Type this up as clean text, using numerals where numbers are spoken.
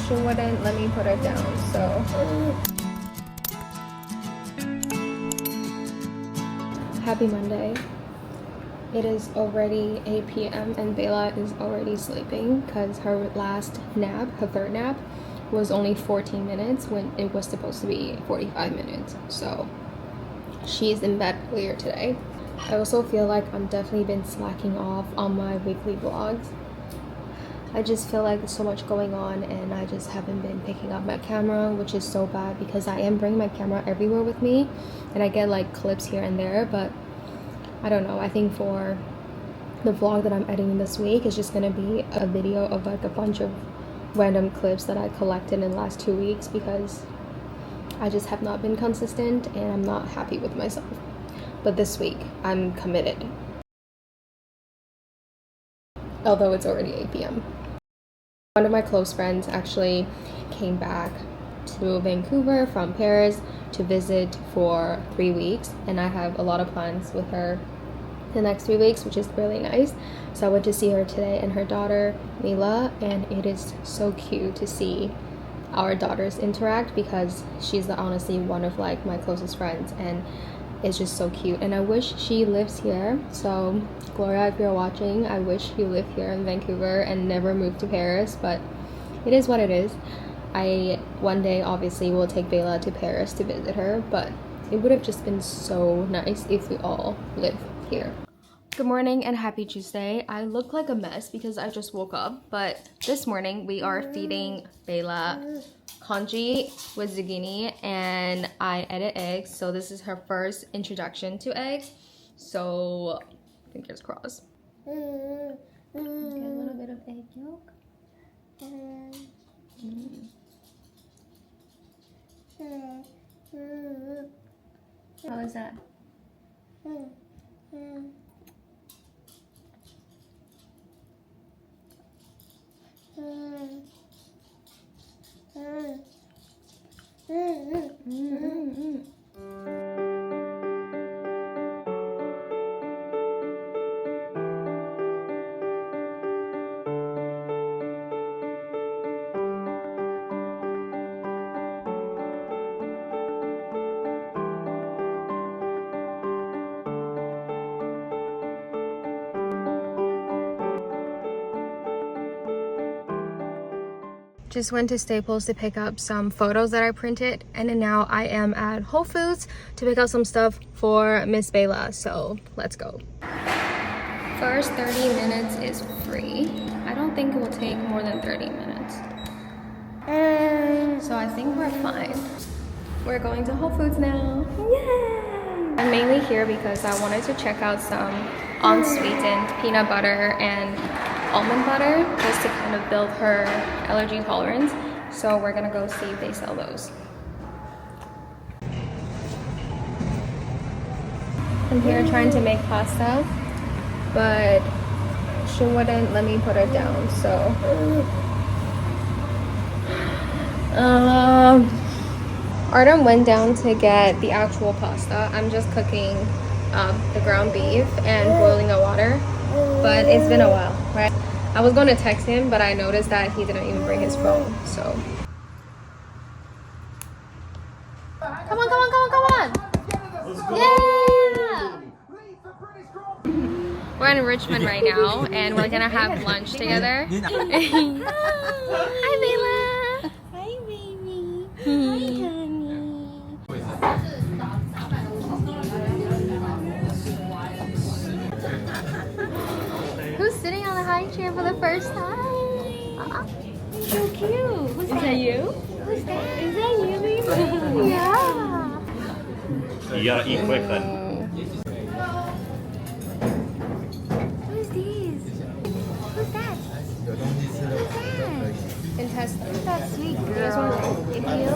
she wouldn't let me put her down, so. Happy Monday. It is already 8 p.m. and Bella is already sleeping because her last nap, her third nap, was only 14 minutes when it was supposed to be 45 minutes. So she's in bed earlier today. I also feel like I'm definitely been slacking off on my weekly vlogs. I just feel like there's so much going on and I just haven't been picking up my camera, which is so bad because I am bringing my camera everywhere with me and I get like clips here and there, but I don't know. I think for the vlog that I'm editing this week is just gonna be a video of like a bunch of random clips that I collected in the last 2 weeks because I just have not been consistent and I'm not happy with myself. But this week I'm committed. Although it's already 8 p.m. One of my close friends actually came back to Vancouver from Paris to visit for 3 weeks, and I have a lot of plans with her the next 3 weeks, which is really nice. So I went to see her today and her daughter Mila, and it is so cute to see our daughters interact because she's honestly one of like my closest friends, and it's just so cute. And I wish she lives here. So Gloria, if you're watching, I wish you lived here in Vancouver and never moved to Paris, but it is what it is. I one day obviously will take Bella to Paris to visit her, but it would have just been so nice if we all lived here. Good morning and happy Tuesday. I look like a mess because I just woke up, but this morning we are feeding Bella congee with zucchini and I edit eggs, so this is her first introduction to eggs, so fingers crossed. Okay, a little bit of egg yolk. How is that? Just went to Staples to pick up some photos that I printed, and then now I am at Whole Foods to pick up some stuff for Miss Bella, so let's go. First 30 minutes is free. I don't think it will take more than 30 minutes. So I think we're fine. We're going to Whole Foods now. Yay! I'm mainly here because I wanted to check out some unsweetened peanut butter and almond butter just to kind of build her allergy tolerance. So we're gonna go see if they sell those. I'm here trying to make pasta, but she wouldn't let me put her down, so Artem went down to get the actual pasta. I'm just cooking the ground beef and boiling the water, but it's been a while, right? I was going to text him, but I noticed that he didn't even bring his phone, so. Come on, come on, come on, come on! Yeah! We're in Richmond right now, and we're gonna have lunch together. Hi, Bella! Hi, baby! Hi, honey! Who's sitting on the high chair for the first time? So cute. Who's that? You? Who's that? Is that you, baby? Yeah. You gotta eat quick then. Who's these? Who's that? Who's that? Intestine. Who's that sweet girl? Thank you.